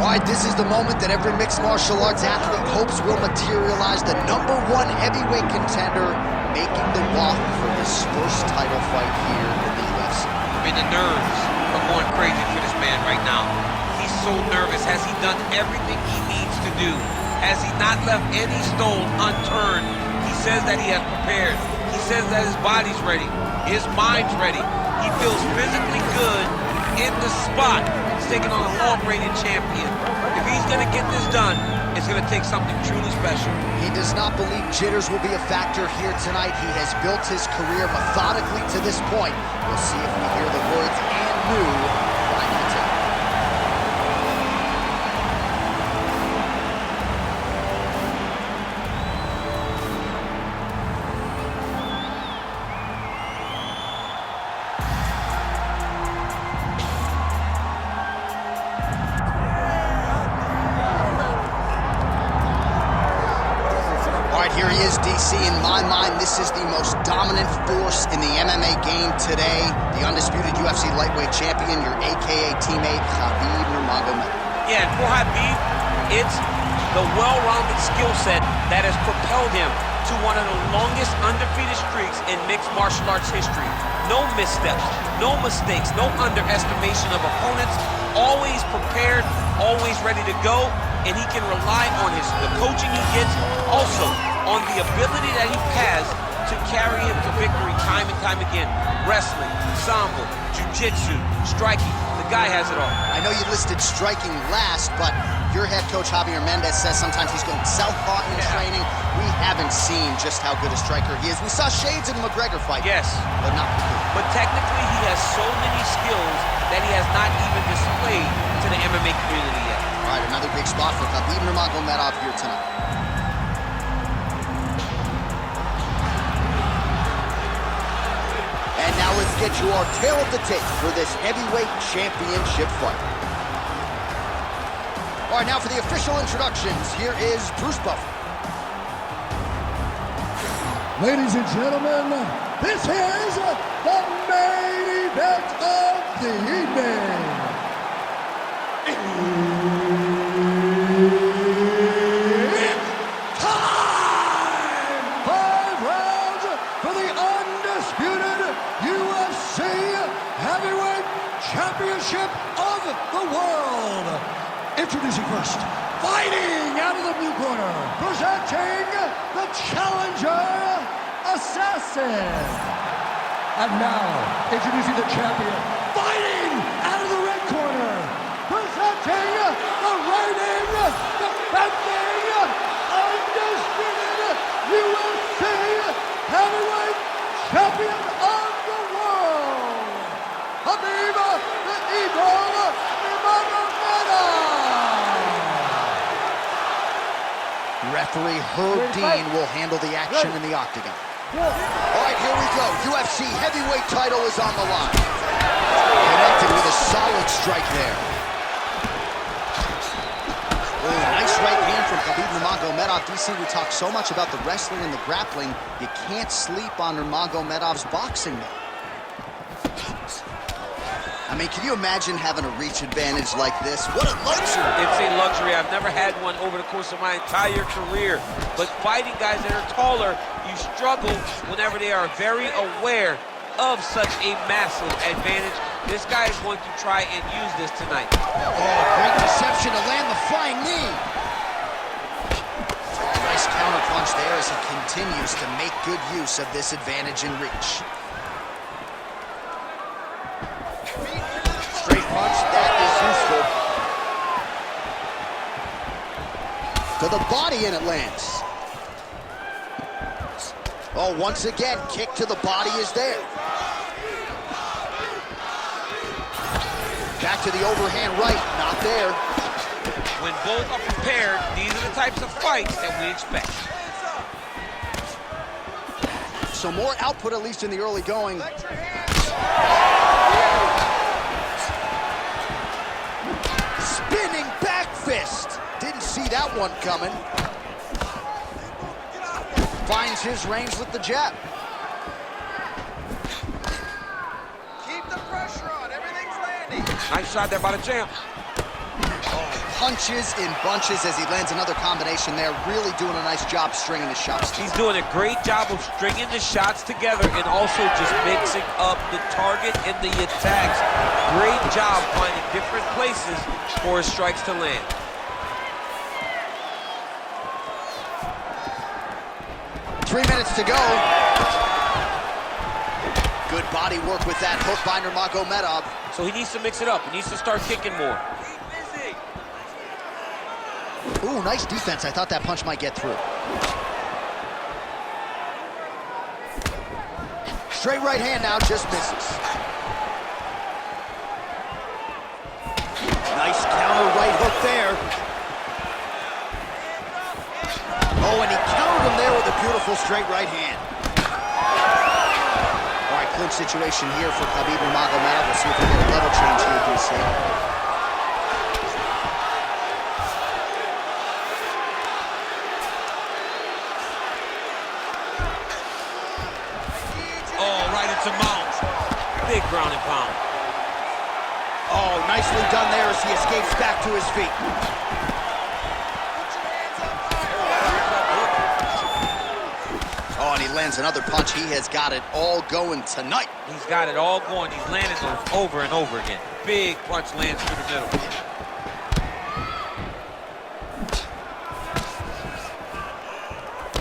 All right, this is the moment that every mixed martial arts athlete hopes will materialize. The #1 heavyweight contender making the walk for his first title fight here in the UFC. I mean, the nerves are going crazy for this man right now. He's so nervous. Has he done everything he needs to do? Has he not left any stone unturned? He says that he has prepared. He says that his body's ready. His mind's ready. He feels physically good in the spot. He's taking on a long-reigning champion. If he's going to get this done, it's going to take something truly special. He does not believe jitters will be a factor here tonight. He has built his career methodically to this point. We'll see if we hear the words "and new" by Newton. Here he is, DC. In my mind, this is the most dominant force in the MMA game today. The undisputed UFC lightweight champion, your AKA teammate, Khabib Nurmagomedov. Yeah, and for Khabib, it's the well-rounded skill set that has propelled him to one of the longest undefeated streaks in mixed martial arts history. No missteps, no mistakes, no underestimation of opponents. Always prepared, always ready to go, and he can rely on the coaching he gets, also on the ability that he has to carry him to victory time and time again. Wrestling, sambo, jiu-jitsu, striking. The guy has it all. I know you listed striking last, but your head coach, Javier Mendez, says sometimes he's going southpaw in training. We haven't seen just how good a striker he is. We saw shades in the McGregor fight. Yes. But not completely. But technically, he has so many skills that he has not even displayed to the MMA community yet. All right, another big spot for Khabib Nurmagomedov here tonight. And now let's get you our tail of the tape for this heavyweight championship fight. All right, now for the official introductions, here is Bruce Buffer. Ladies and gentlemen, this is the main event of the evening. It's time! 5 rounds for the undisputed UFC Heavyweight Championship of the world. Introducing first, fighting out of the blue corner, presenting the challenger, Assassin. And now, introducing the champion, fighting out of the red corner, presenting the reigning, defending, undisputed UFC Heavyweight Champion of the world, Khabib the Eagle Nurmagomedov. Referee Herb Dean will handle the action in the octagon. All right, here we go. UFC heavyweight title is on the line. Connected with a solid strike there. Ooh, nice right hand from Khabib Nurmagomedov. DC, we talk so much about the wrestling and the grappling. You can't sleep on Nurmagomedov's boxing now. I mean, can you imagine having a reach advantage like this? What a luxury! It's a luxury. I've never had one over the course of my entire career. But fighting guys that are taller, you struggle whenever they are very aware of such a massive advantage. This guy is going to try and use this tonight. Oh, great reception to land the flying knee. Nice counter punch there as he continues to make good use of this advantage in reach. Straight punch, that is useful. To the body and it lands. Oh, once again, kick to the body is there. Back to the overhand right, not there. When both are prepared, these are the types of fights that we expect. So more output, at least in the early going. Spinning back fist. Didn't see that one coming. Finds his range with the jab. Keep the pressure on. Everything's landing. Nice shot there by the champ. Oh, punches in bunches as he lands another combination there. Really doing a nice job stringing the shots. He's doing a great job of stringing the shots together and also just mixing up the target and the attacks. Great job finding different places for his strikes to land. Three minutes to go. Good body work with that hook by Nurmagomedov. So he needs to mix it up. He needs to start kicking more. Ooh, nice defense. I thought that punch might get through. Straight right hand now, just misses. Nice counter right hook there. Oh, and he countered him there with a beautiful straight right hand. All right, clinch situation here for Khabib Nurmagomedov. We'll see if we get a level change here, DC. Oh, right into mount. Big ground and pound. Oh, nicely done there as he escapes back to his feet. Oh, and he lands another punch. He has got it all going tonight. He's got it all going. He's landing those over and over again. Big punch lands through the middle.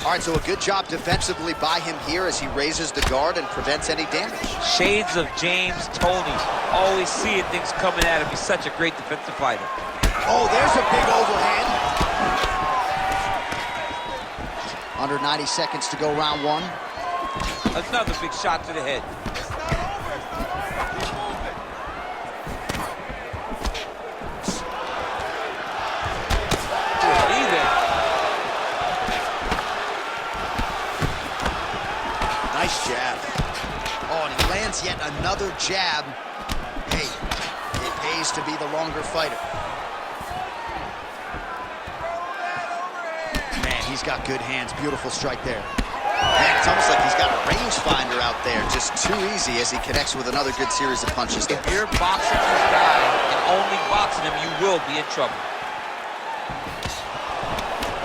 All right, so a good job defensively by him here as he raises the guard and prevents any damage. Shades of James Toney. Always seeing things coming at him. He's such a great defensive fighter. Oh, there's a big overhand. Under 90 seconds to go, round one. Another big shot to the head. Nice jab. Oh, and he lands yet another jab. Hey, it pays to be the longer fighter. Man, he's got good hands. Beautiful strike there. Man, it's almost like he's got a rangefinder out there. Just too easy as he connects with another good series of punches there. If you're boxing this guy and only boxing him, you will be in trouble.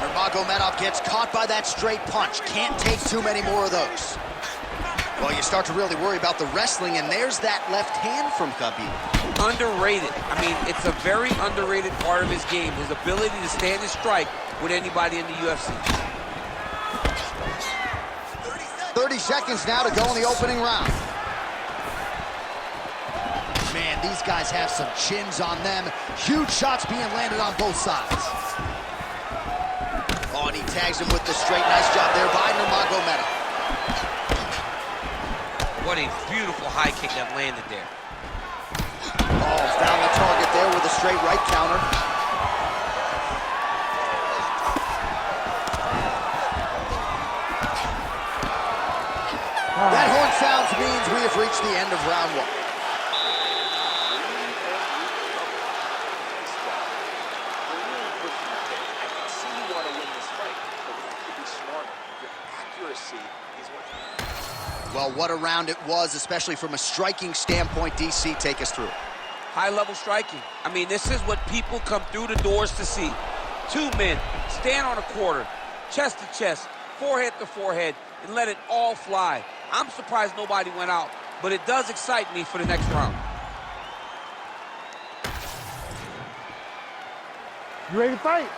Nurmagomedov gets caught by that straight punch. Can't take too many more of those. Well, you start to really worry about the wrestling, and there's that left hand from Khabib. Underrated. I mean, it's a very underrated part of his game, his ability to stand and strike with anybody in the UFC. 30 seconds now to go in the opening round. Man, these guys have some chins on them. Huge shots being landed on both sides. Oh, and he tags him with the straight. Nice job there by Nurmagomedov. What a beautiful high kick that landed there. Oh, found the target there with a straight right counter. That horn sounds means we have reached the end of round one. I can see you want to win this fight, but you have to be smarter. Your accuracy is what you need. Well, what a round it was, especially from a striking standpoint. DC, take us through. High-level striking. I mean, this is what people come through the doors to see. Two men stand on a quarter, chest to chest, forehead to forehead, and let it all fly. I'm surprised nobody went out, but it does excite me for the next round. You ready to fight?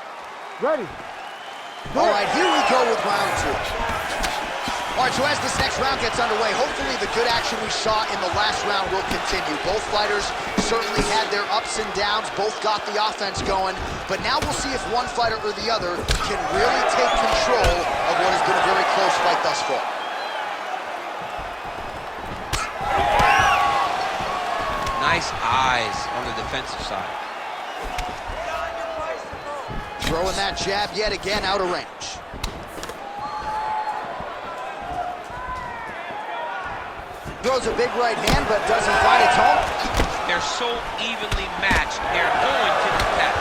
Ready. All right, here we go with round two. All right, so as this next round gets underway, hopefully the good action we saw in the last round will continue. Both fighters certainly had their ups and downs, both got the offense going, but now we'll see if one fighter or the other can really take control of what has been a very close fight thus far. Nice eyes on the defensive side. Throwing that jab yet again out of range. Throws a big right hand, but doesn't find its home. They're so evenly matched. They're going to the tap.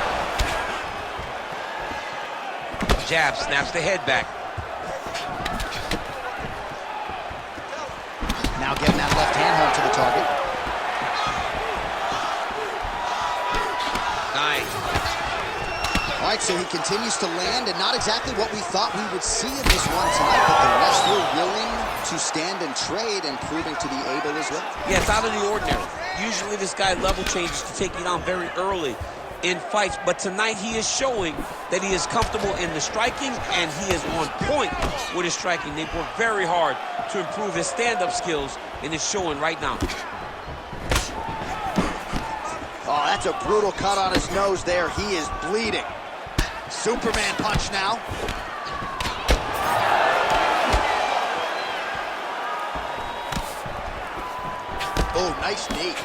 Jab snaps the head back. Now getting that left hand home to the target. Nice. All right, so he continues to land, and not exactly what we thought we would see in this one tonight, but the wrestler willing to stand and trade and proving to be able as well. Yeah, it's out of the ordinary. Usually this guy level changes to take you down very early in fights, but tonight he is showing that he is comfortable in the striking, and he is on point with his striking. They've worked very hard to improve his stand-up skills, and it's showing right now. Oh, that's a brutal cut on his nose there. He is bleeding. Superman punch now. Oh, nice knee.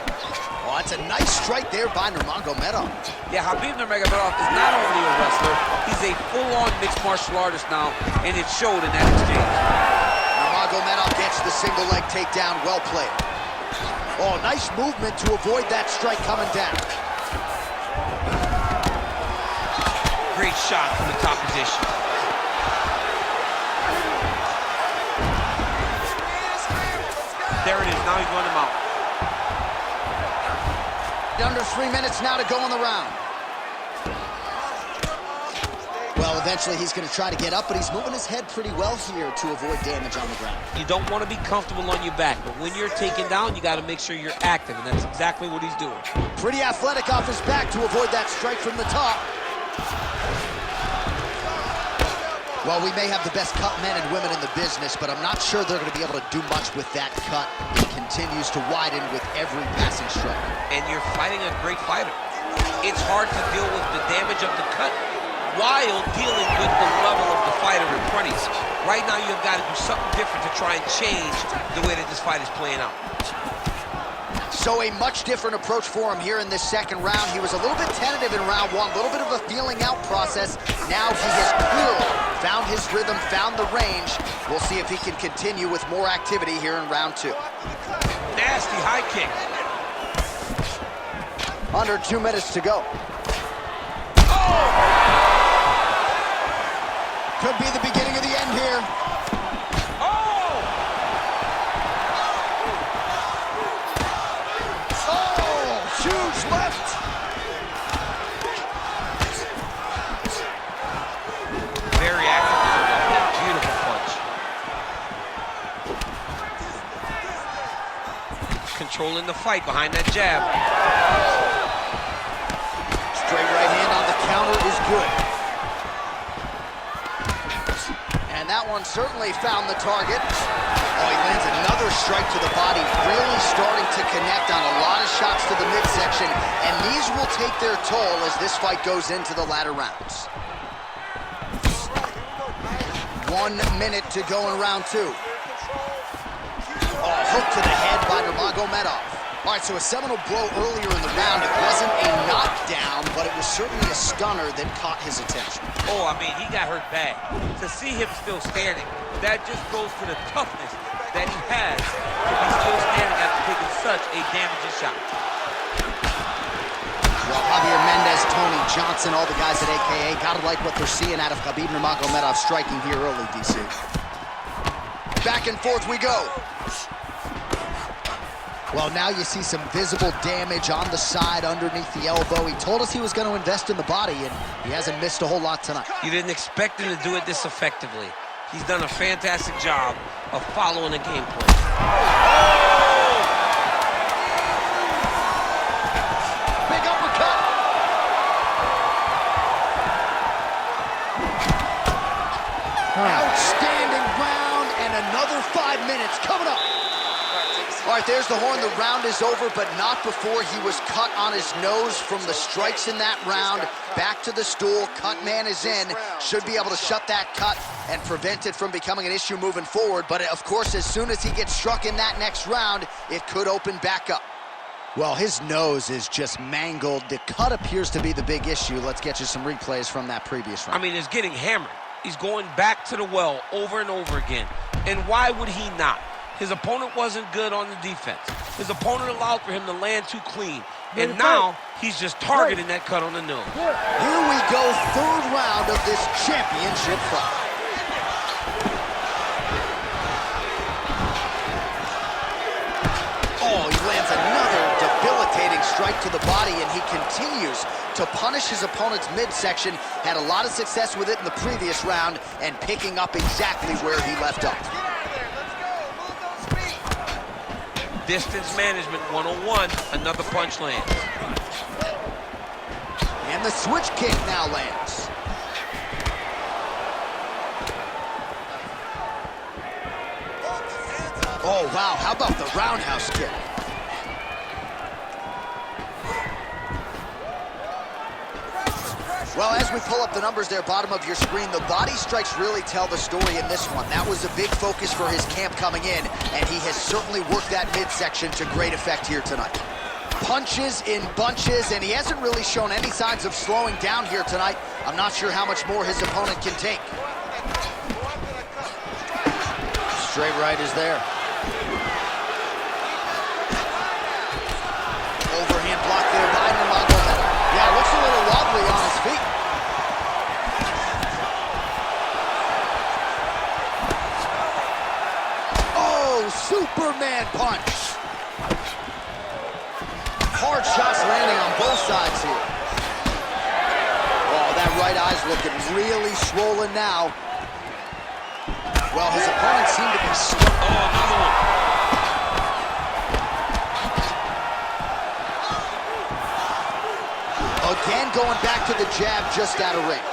Oh, that's a nice strike there by Nurmagomedov. Yeah, Khabib Nurmagomedov is not only a wrestler, he's a full-on mixed martial artist now, and it showed in that exchange. Nurmagomedov gets the single leg takedown, well played. Oh, nice movement to avoid that strike coming down. Great shot from the top position. There it is, now he's running him out. Under 3 minutes now to go in the round. Well, eventually he's going to try to get up, but he's moving his head pretty well here to avoid damage on the ground. You don't want to be comfortable on your back, but when you're taken down, you got to make sure you're active, and that's exactly what he's doing. Pretty athletic off his back to avoid that strike from the top. Well, we may have the best cut men and women in the business, but I'm not sure they're going to be able to do much with that cut. It continues to widen with every passing strike. And you're fighting a great fighter. It's hard to deal with the damage of the cut while dealing with the level of the fighter in front of you. Right now, you've got to do something different to try and change the way that this fight is playing out. So a much different approach for him here in this second round. He was a little bit tentative in round one, a little bit of a feeling out process. Now he has clearly found his rhythm, found the range. We'll see if he can continue with more activity here in round two. Nasty high kick. Under 2 minutes to go. Oh! Could be the beginning of the end here. Oh! Oh, huge left. Very active. Beautiful punch. Controlling the fight behind that jab. Straight right hand on the counter is good. And that one certainly found the target. Oh, he lands another strike to the body, really starting to connect on a lot of shots to the midsection, and these will take their toll as this fight goes into the latter rounds. 1 minute to go in round two. Oh, hook to the head by Nurmagomedov. All right, so a seminal blow earlier in the round. It wasn't a knockdown, but it was certainly a stunner that caught his attention. Oh, I mean, he got hurt bad. To see him still standing, that just goes to the toughness that he has to be still standing after taking such a damaging shot. Well, Javier Mendez, Tony Johnson, all the guys at AKA, gotta like what they're seeing out of Khabib Nurmagomedov striking here early, DC. Back and forth we go. Well, now you see some visible damage on the side underneath the elbow. He told us he was going to invest in the body, and he hasn't missed a whole lot tonight. You didn't expect him to do it this effectively. He's done a fantastic job of following the game plan. Big uppercut. Outstanding round, and another 5 minutes coming up. All right, there's the horn. The round is over, but not before he was cut on his nose from the strikes in that round. Back to the stool. Cut man is in. Should be able to shut that cut and prevent it from becoming an issue moving forward. But, of course, as soon as he gets struck in that next round, it could open back up. Well, his nose is just mangled. The cut appears to be the big issue. Let's get you some replays from that previous round. I mean, it's getting hammered. He's going back to the well over and over again. And why would he not? His opponent wasn't good on the defense. His opponent allowed for him to land too clean. And now he's just targeting that cut on the nose. Here we go, third round of this championship fight. Oh, he lands another debilitating strike. strike to the body, and he continues to punish his opponent's midsection. Had a lot of success with it in the previous round, and picking up exactly where he left off. Distance management 101, another punch lands. And the switch kick now lands. Oh, wow, how about the roundhouse kick? Well, as we pull up the numbers there, bottom of your screen, the body strikes really tell the story in this one. That was a big focus for his camp coming in, and he has certainly worked that midsection to great effect here tonight. Punches in bunches, and he hasn't really shown any signs of slowing down here tonight. I'm not sure how much more his opponent can take. Straight right is there. Overhand block there by Nurmagomedov. Yeah, looks a little wobbly on his feet. Oh, Superman punch. Hard shots landing on both sides here. Oh, that right eye's looking really swollen now. Well, his opponent seemed to be stuck. Oh, another one. Again, going back to the jab just out of range.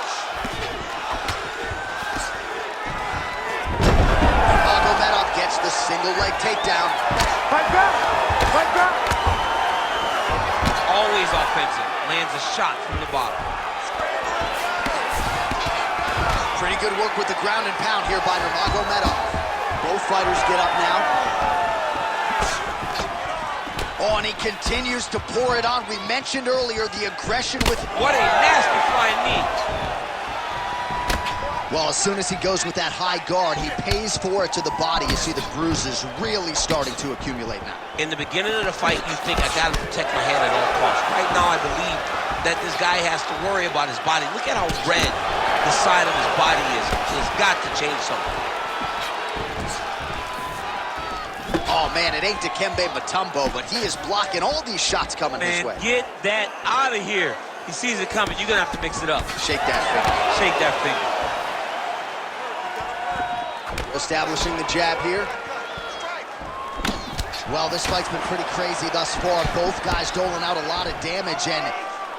Nurmagomedov gets the single leg takedown. Fight back! Fight back! Always offensive. Lands a shot from the bottom. Pretty good work with the ground and pound here by Nurmagomedov. Both fighters get up now. Oh, and he continues to pour it on. We mentioned earlier the aggression with... What a nasty flying knee. Well, as soon as he goes with that high guard, he pays for it to the body. You see the bruises really starting to accumulate now. In the beginning of the fight, you think, I gotta protect my head at all costs. Right now, I believe that this guy has to worry about his body. Look at how red the side of his body is. He's got to change something. Oh, man, it ain't Dikembe Mutombo, but he is blocking all these shots coming his way. Get that out of here. He sees it coming. You're going to have to mix it up. Shake that finger. Shake that finger. Establishing the jab here. Well, this fight's been pretty crazy thus far. Both guys doling out a lot of damage, and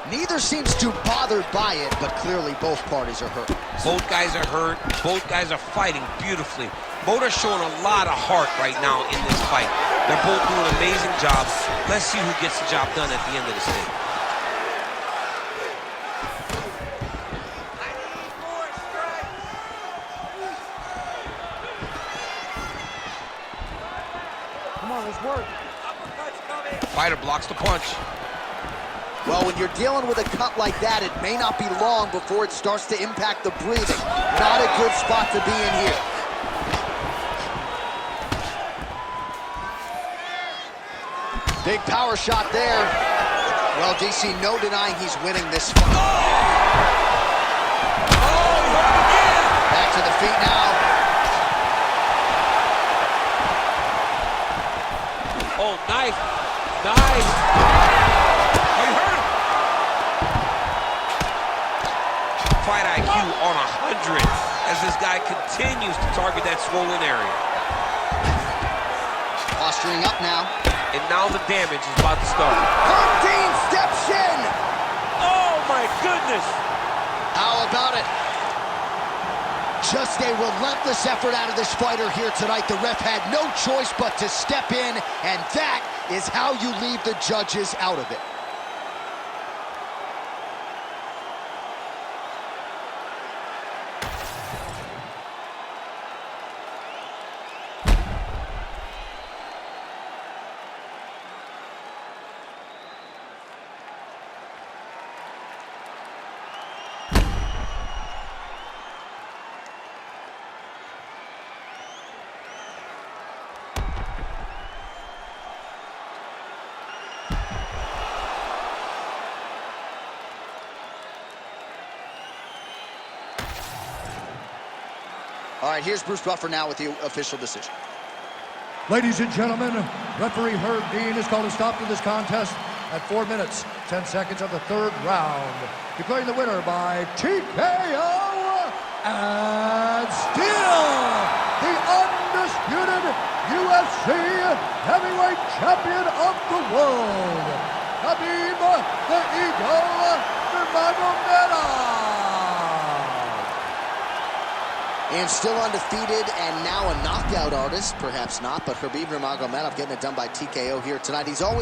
neither seems too bothered by it, but clearly both parties are hurt. Both guys are hurt. Both guys are fighting beautifully. Both are showing a lot of heart right now in this fight. They're both doing amazing jobs. Let's see who gets the job done at the end of this thing. Come on, let's work. Fighter blocks the punch. Well, when you're dealing with a cut like that, it may not be long before it starts to impact the breathing. Not a good spot to be in here. Big power shot there. Well, DC, no denying he's winning this fight. Back to the feet now. Oh, knife. Nice. You heard him. Fight IQ on 100 as this guy continues to target that swollen area. Posturing up now. And now the damage is about to start. Herb Dean steps in. Oh, my goodness. How about it? Just a relentless effort out of this fighter here tonight. The ref had no choice but to step in, and that is how you leave the judges out of it. All right, here's Bruce Buffer now with the official decision. Ladies and gentlemen, referee Herb Dean has called a stop to this contest at 4 minutes, 10 seconds of the third round. Declaring the winner by TKO and still the undisputed UFC heavyweight champion of the world, Khabib the Eagle Nurmagomedov. And still undefeated and now a knockout artist, perhaps not, but Khabib Nurmagomedov getting it done by TKO here tonight. He's always